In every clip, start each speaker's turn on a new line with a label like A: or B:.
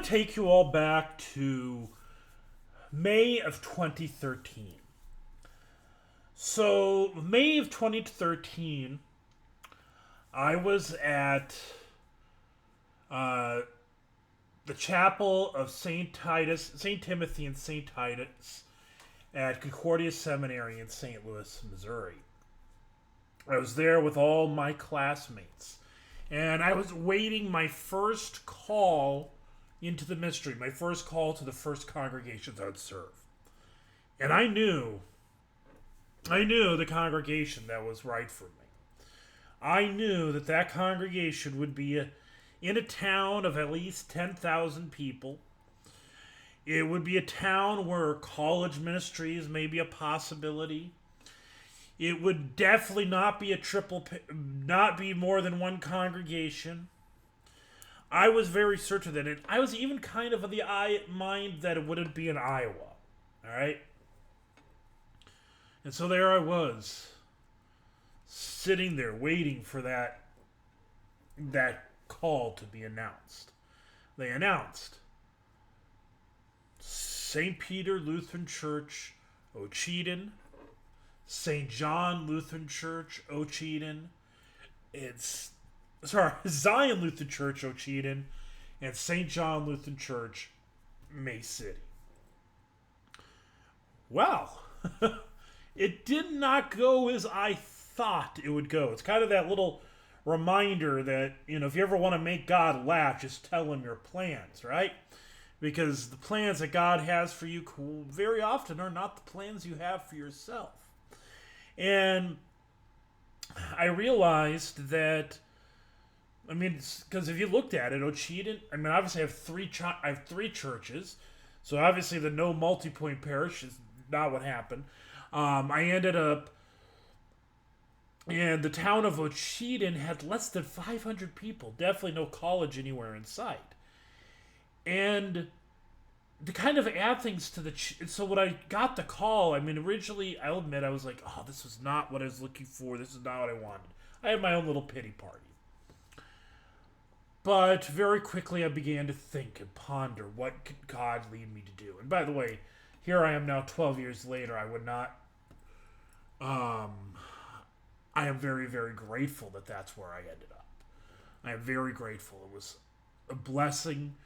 A: to take you all back to May of 2013. So, May of 2013, I was at uh, the chapel of St. Timothy and St. Titus at Concordia Seminary in St. Louis, Missouri. I was there with all my classmates, and I was waiting my first call into the ministry, my first call to the first congregations I would serve. And I knew the congregation that was right for me. I knew that congregation would be in a town of at least 10,000 people. It would be a town where college ministries may be a possibility. It would definitely not be more than one congregation. I was very certain that I was even kind of of the mind that it wouldn't be in Iowa. All right? And so there I was, sitting there waiting for that call to be announced. They announced St. Peter Lutheran Church, Ocheyedan, St. John Lutheran Church, Ocheyedan, Zion Lutheran Church, Ocheyedan, and St. John Lutheran Church, May City. Well, it did not go as I thought it would go. It's kind of that little reminder that, if you ever want to make God laugh, just tell him your plans, right? Because the plans that God has for you very often are not the plans you have for yourself. And I realized that, because if you looked at it, Ocheyedan, obviously I have three churches, so obviously the no multi-point parish is not what happened. I ended up, and the town of Ocheyedan had less than 500 people, definitely no college anywhere in sight. And to kind of add things to so when I got the call, originally, I'll admit, I was like, oh, this was not what I was looking for. This is not what I wanted. I had my own little pity party. But very quickly, I began to think and ponder, what could God lead me to do? And by the way, here I am now 12 years later. I would not, I am very, very grateful that that's where I ended up. I am very grateful. It was a blessing.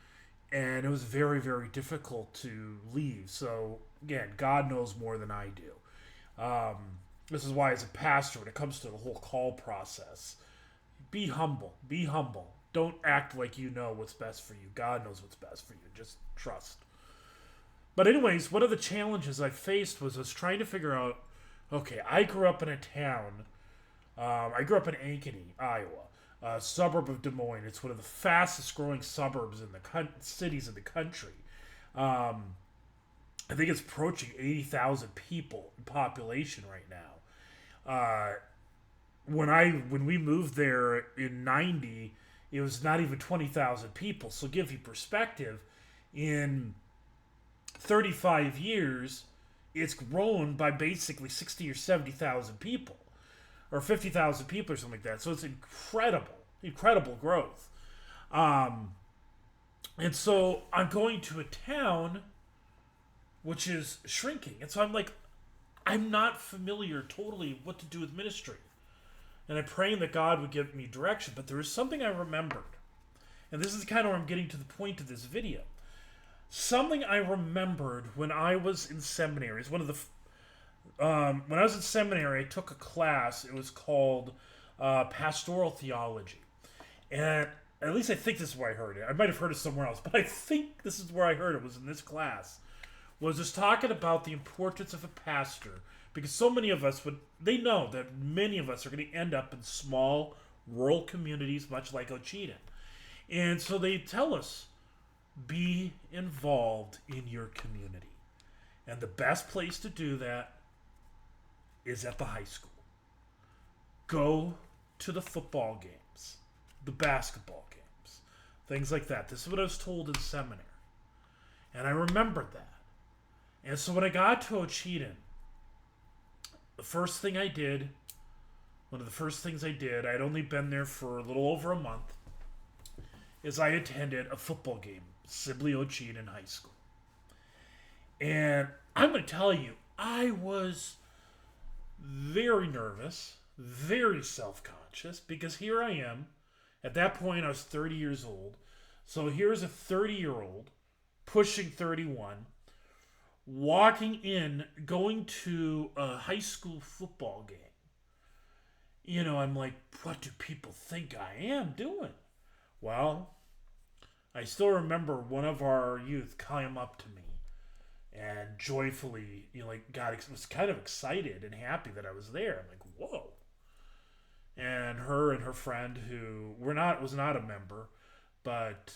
A: And it was very, very difficult to leave. So, again, God knows more than I do. This is why, as a pastor, when it comes to the whole call process, be humble. Be humble. Don't act like you know what's best for you. God knows what's best for you. Just trust. But anyways, one of the challenges I faced was trying to figure out, okay, I grew up in a town. I grew up in Ankeny, Iowa. A suburb of Des Moines. It's one of the fastest growing suburbs in the cities in the country. I think it's approaching 80,000 people in population right now. When we moved there in '90, it was not even 20,000 people. So, give you perspective, in 35 years, it's grown by basically 60 or 70,000 people. Or 50,000 people or something like that. So it's incredible growth. And so I'm going to a town which is shrinking. And so I'm like, I'm not familiar totally what to do with ministry. And I'm praying that God would give me direction. But there was something I remembered. And this is kind of where I'm getting to the point of this video. Something I remembered when I was in seminary is one of the... when I was in seminary, I took a class. It was called Pastoral Theology. And at least I think this is where I heard it. I might have heard it somewhere else, but I think this is where I heard it, was in this class. Was just talking about the importance of a pastor. Because so many of us they know that many of us are going to end up in small, rural communities, much like Ocheyedan. And so they tell us, be involved in your community. And the best place to do that is at the high school. Go to the football games, the basketball games, things like that. This is what I was told in seminary. And I remembered that. And so when I got to Ocheyedan, one of the first things I did, I'd only been there for a little over a month, is I attended a football game, Sibley Ocheen in high school. And I'm going to tell you, I was very nervous, very self conscious, because here I am. At that point, I was 30 years old. So here's a 30-year-old pushing 31, walking in, going to a high school football game. I'm like, what do people think I am doing? Well, I still remember one of our youth came up to me and joyfully, was kind of excited and happy that I was there. I'm like, whoa. And her friend, who was not a member, but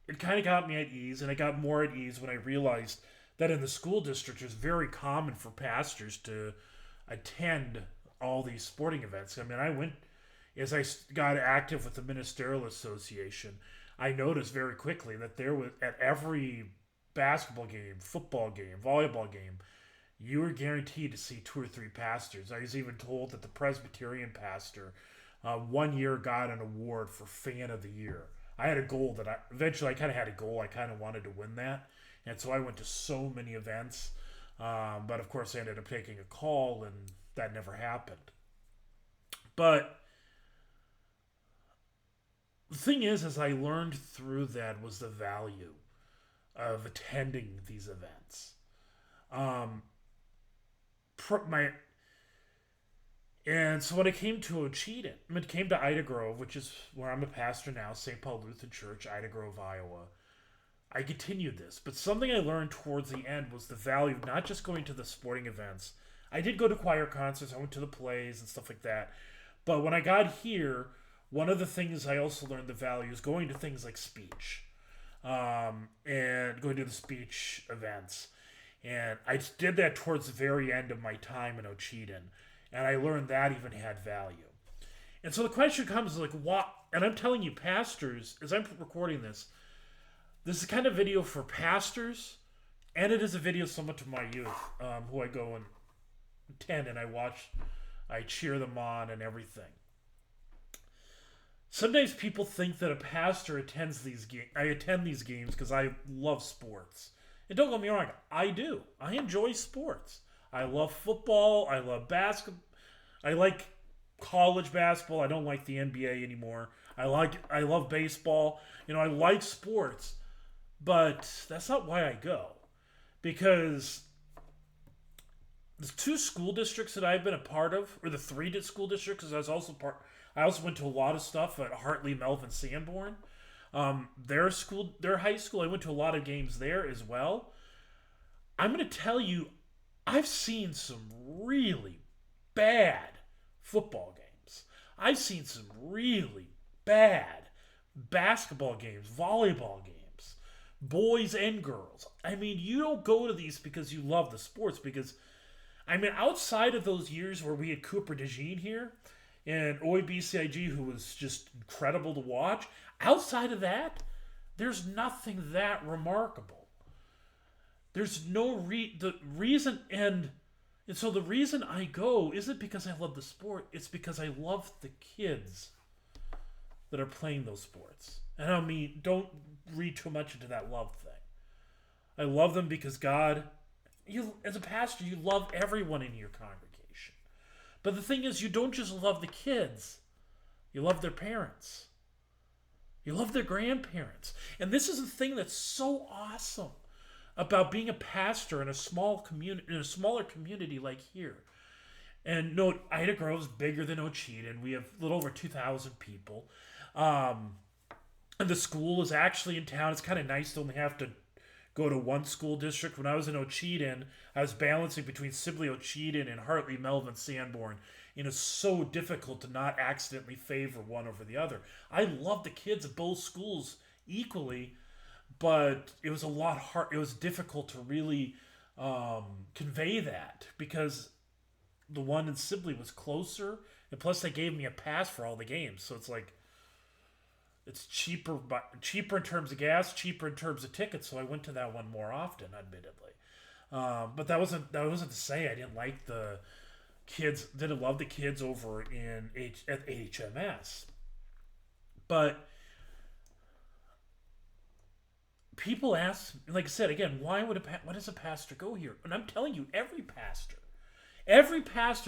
A: it kind of got me at ease, and I got more at ease when I realized that in the school district it's very common for pastors to attend all these sporting events. I mean, I went as I got active with the ministerial association. I noticed very quickly that there was at every basketball game, football game, volleyball game, you were guaranteed to see two or three pastors. I was even told that the Presbyterian pastor one year got an award for Fan of the Year. I had a goal that eventually I kind of had a goal. I kind of wanted to win that. And so I went to so many events. But of course I ended up taking a call and that never happened. But the thing is, as I learned through that was the value of attending these events. And so when it came to Ocheyedan, it came to Ida Grove, which is where I'm a pastor now, St. Paul Lutheran Church, Ida Grove, Iowa. I continued this, but something I learned towards the end was the value of not just going to the sporting events. I did go to choir concerts, I went to the plays and stuff like that. But when I got here, one of the things I also learned the value is going to things like speech, and going to the speech events. And I did that towards the very end of my time in Ocheyedan. And I learned that even had value. And so the question comes like, what? And I'm telling you, pastors, as I'm recording this is kind of video for pastors, and it is a video somewhat to my youth, who I go and attend, and I cheer them on and everything. Sometimes people think that a pastor attends these games. I attend these games because I love sports. And don't get me wrong, I do. I enjoy sports. I love football. I love basketball. I like college basketball. I don't like the NBA anymore. I love baseball. I like sports. But that's not why I go. Because the two school districts that I've been a part of, or the three school districts, because I also went to a lot of stuff at Hartley, Melvin, Sanborn. Their high school, I went to a lot of games there as well. I'm going to tell you, I've seen some really bad football games. I've seen some really bad basketball games, volleyball games, boys and girls. I mean, you don't go to these because you love the sports. Because, outside of those years where we had Cooper DeJean here and OIBCIG, who was just incredible to watch, outside of that, there's nothing that remarkable. There's no the reason, and so the reason I go isn't because I love the sport. It's because I love the kids that are playing those sports. And don't read too much into that love thing. I love them because God, as a pastor, you love everyone in your congregation. But the thing is, you don't just love the kids. You love their parents. You love their grandparents. And this is the thing that's so awesome about being a pastor in a small community, in a smaller community like here. And no, Ida Grove's bigger than Ocheyedan. We have a little over 2,000 people. And the school is actually in town. It's kind of nice to only have to go to one school district. When I was in Ocheyedan, I was balancing between Sibley Ocheyedan and Hartley, Melvin, Sanborn. And it's so difficult to not accidentally favor one over the other. I love the kids at both schools equally, but it was a lot hard. It was difficult to really convey that because the one in Sibley was closer, and plus they gave me a pass for all the games. So it's like it's cheaper in terms of gas, cheaper in terms of tickets. So I went to that one more often, admittedly. But that wasn't to say I didn't like the kids. Didn't love the kids over at HMS. But people ask, like I said again, why does a pastor go here? And I'm telling you, every pastor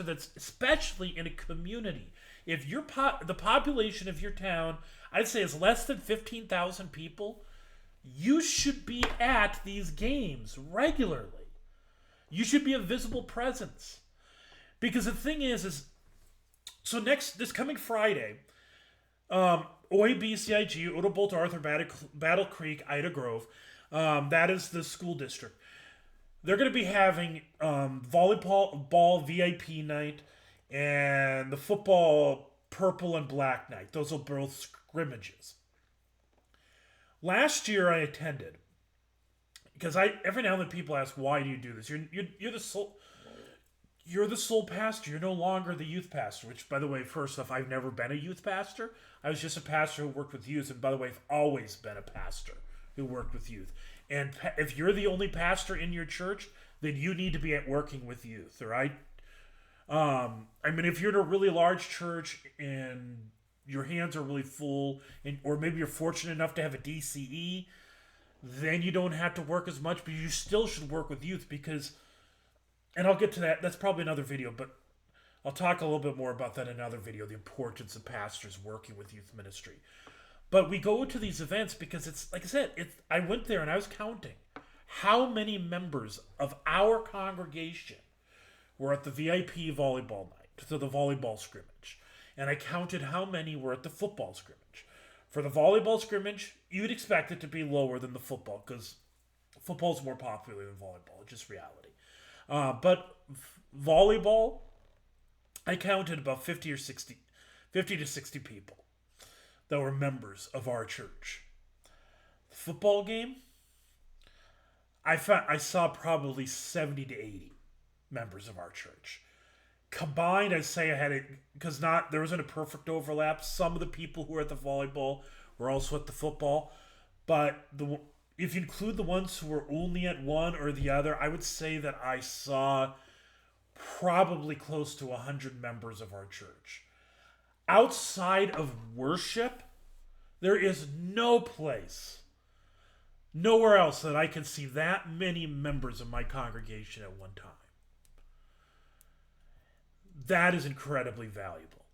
A: that's especially in a community, if the population of your town, I'd say is less than 15,000 people, you should be at these games regularly. You should be a visible presence. Because the thing is so this coming Friday, OABCIG, Odebolt Arthur, Battle Creek, Ida Grove, that is the school district. They're going to be having volleyball VIP night and the football purple and black night. Those are both scrimmages. Last year I attended because every now and then people ask, why do you do this? You're the sole pastor. You're no longer the youth pastor, which, by the way, first off, I've never been a youth pastor. I was just a pastor who worked with youth. And by the way, I've always been a pastor who worked with youth. And if you're the only pastor in your church, then you need to be at working with youth, all right? I mean, if you're in a really large church and your hands are really full, or maybe you're fortunate enough to have a DCE, then you don't have to work as much, but you still should work with youth because, and I'll get to that, that's probably another video, but I'll talk a little bit more about that in another video, the importance of pastors working with youth ministry. But we go to these events because it's, like I said, I went there and I was counting how many members of our congregation were at the VIP volleyball night, to the volleyball scrimmage. And I counted how many were at the football scrimmage. For the volleyball scrimmage, you'd expect it to be lower than the football because football's more popular than volleyball. It's just reality. But volleyball, I counted about 50 to 60 people that were members of our church. The football game, I saw probably 70 to 80 members of our church. Combined, I'd say I had it, because there wasn't a perfect overlap. Some of the people who were at the volleyball were also at the football. But if you include the ones who were only at one or the other, I would say that I saw probably close to 100 members of our church. Outside of worship, there is no place, nowhere else that I can see that many members of my congregation at one time. That is incredibly valuable.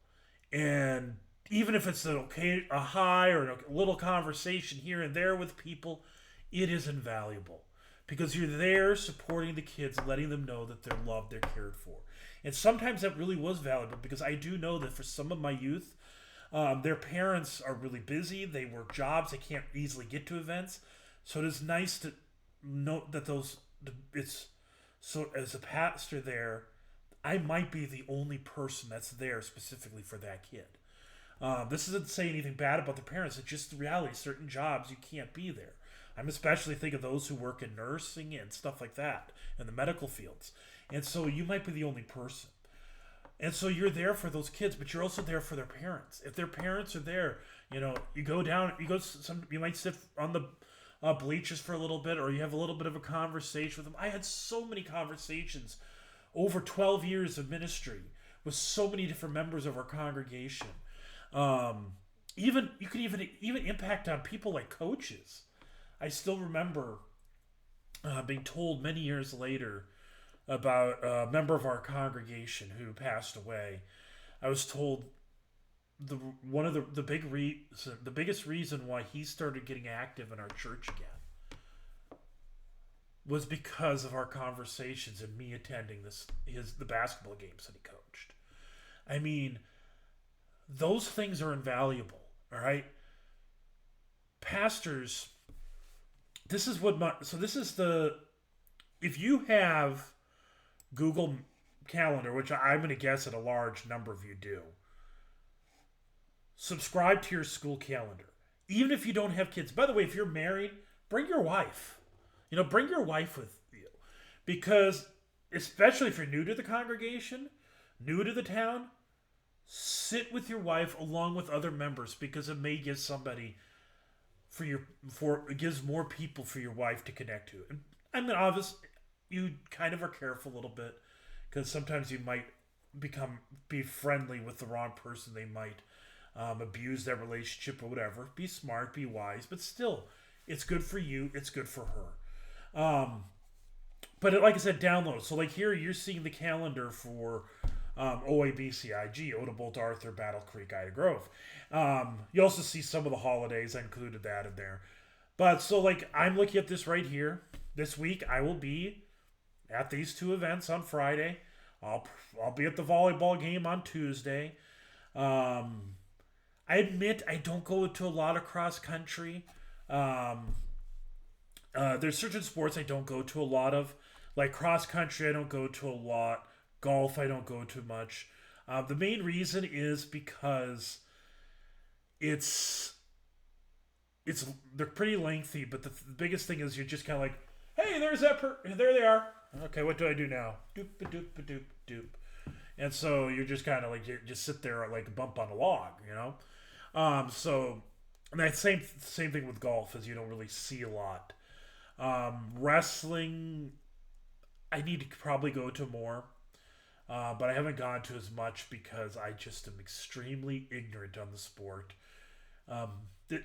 A: And even if it's a hi or a little conversation here and there with people, it is invaluable. Because you're there supporting the kids, letting them know that they're loved, they're cared for. And sometimes that really was valuable because I do know that for some of my youth, their parents are really busy. They work jobs. They can't easily get to events. So it is nice to note that so as a pastor there, I might be the only person that's there specifically for that kid. This isn't saying anything bad about the parents. It's just the reality. Certain jobs, you can't be there. I'm especially thinking of those who work in nursing and stuff like that, in the medical fields. And so you might be the only person. And so you're there for those kids, but you're also there for their parents. If their parents are there, you go down, you might sit on the bleachers for a little bit, or you have a little bit of a conversation with them. I had so many conversations over 12 years of ministry with so many different members of our congregation. You could even impact on people like coaches. I still remember being told many years later about a member of our congregation who passed away. I was told the biggest reason why he started getting active in our church again was because of our conversations and me attending the basketball games that he coached. I mean, those things are invaluable, all right? Pastors, if you have Google Calendar, which I'm going to guess that a large number of you do, subscribe to your school calendar. Even if you don't have kids. By the way, if you're married, bring your wife. Bring your wife with you. Because, especially if you're new to the congregation, new to the town, sit with your wife along with other members because it may give somebody it gives more people for your wife to connect to. And I mean, obviously, you kind of are careful a little bit because sometimes you might be friendly with the wrong person. They might abuse that relationship or whatever. Be smart, be wise, but still, it's good for you. It's good for her. But like I said, download. So like here, you're seeing the calendar for OABCIG, Oda Arthur, Battle Creek, Ida Grove. You also see some of the holidays. I included that in there. But so like I'm looking at this right here. This week I will be at these two events on Friday. I'll be at the volleyball game on Tuesday. Um, I admit I don't go to a lot of cross country. Um, there's certain sports I don't go to a lot of, like cross country. I don't go to a lot. Golf I don't go to much. The main reason is because it's it's they're pretty lengthy, but the biggest thing is you're just kind of like, hey, there they are. Okay, what do I do now? Doop a doop a doop doop. And so you're just kind of like you just sit there like a bump on a log, you know. So and that same thing with golf is you don't really see a lot. Wrestling, I need to probably go to more, but I haven't gone to as much because I just am extremely ignorant on the sport. Um,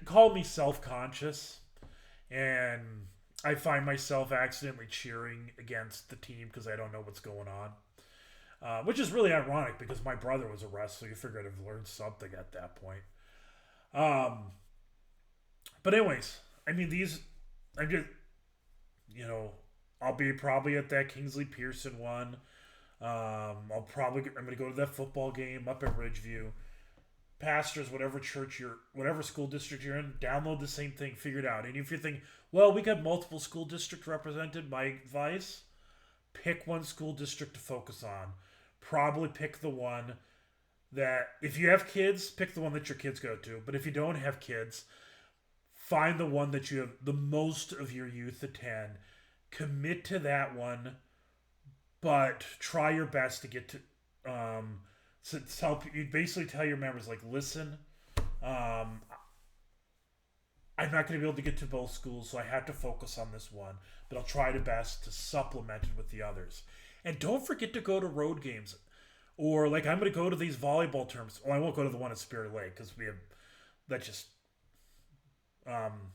A: Call me self-conscious, and I find myself accidentally cheering against the team because I don't know what's going on. Which is really ironic because my brother was a wrestler. You figure I'd have learned something at that point. Um, but anyways, I mean I'm just I'll be probably at that Kingsley Pearson one. I'm gonna go to that football game up at Ridgeview. Pastors, whatever school district you're in, download the same thing, figure it out. And if you think, well, we got multiple school districts represented, my advice, pick one school district to focus on. Probably pick the one that, if you have kids, pick the one that your kids go to. But if you don't have kids, find the one that you have the most of your youth attend. Commit to that one, but try your best to get to. So you basically tell your members like, listen, I'm not going to be able to get to both schools, so I have to focus on this one. But I'll try the best to supplement it with the others. And don't forget to go to road games, or like I'm going to go to these volleyball tournaments. Well, I won't go to the one at Spirit Lake because we have that just um,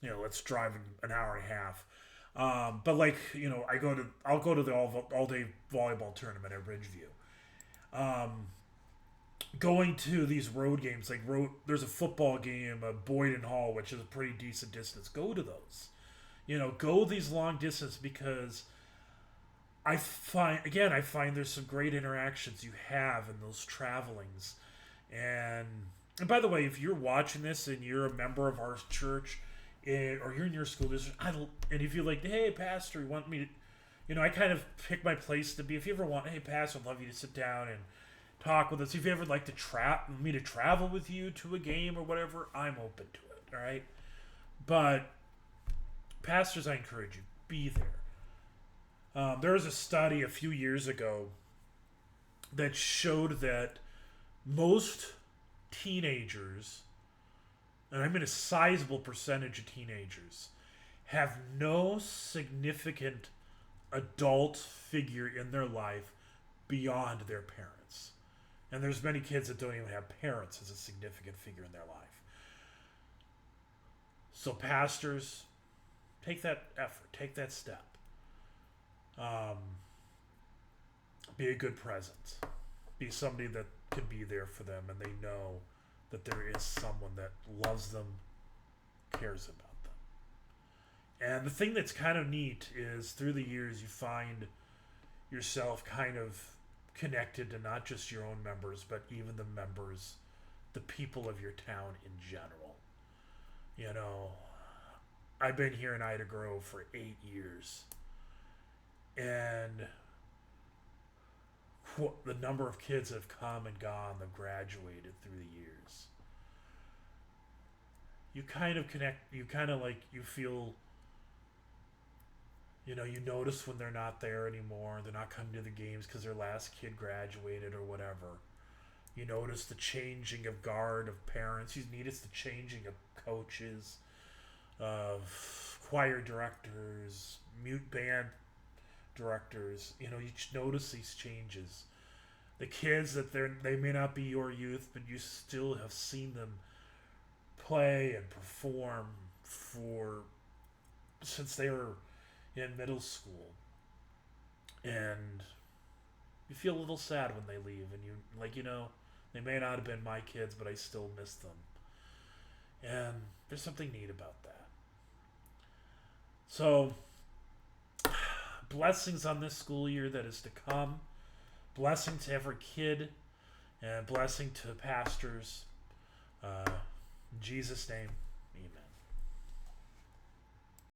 A: let's drive an hour and a half. But like I'll go to the all day volleyball tournament at Ridgeview. Going to these road games, there's a football game at Boyden Hall, which is a pretty decent distance. Go to those. Go these long distance because I find there's some great interactions you have in those travelings. And by the way, if you're watching this and you're a member of our church, or you're in your school district, and if you're like, hey, pastor, you want me to, I kind of pick my place to be. If you ever want, hey, pastor, I'd love you to sit down and talk with us. If you ever like to me to travel with you to a game or whatever, I'm open to it. All right, but pastors, I encourage you, be there. There was a study a few years ago that showed that most teenagers, and I mean a sizable percentage of teenagers, have no significant adult figure in their life beyond their parents. And there's many kids that don't even have parents as a significant figure in their life. So pastors, take that effort, take that step. Be a good presence. Be somebody that can be there for them and they know that there is someone that loves them, cares about them. And the thing that's kind of neat is through the years you find yourself kind of connected to not just your own members, but even the people of your town in general. I've been here in Ida Grove for 8 years, and the number of kids that have come and gone, that graduated through the years, you kind of connect, you feel, you notice when they're not there anymore. They're not coming to the games because their last kid graduated or whatever. You notice the changing of guard of parents. You notice the changing of coaches, of choir directors, mute band directors. You notice these changes. the kids that they may not be your youth, but you still have seen them play and perform for since they were in middle school, and you feel a little sad when they leave, and they may not have been my kids, but I still miss them, and there's something neat about that. So, blessings on this school year that is to come. Blessing to every kid, and blessing to pastors. In Jesus' name.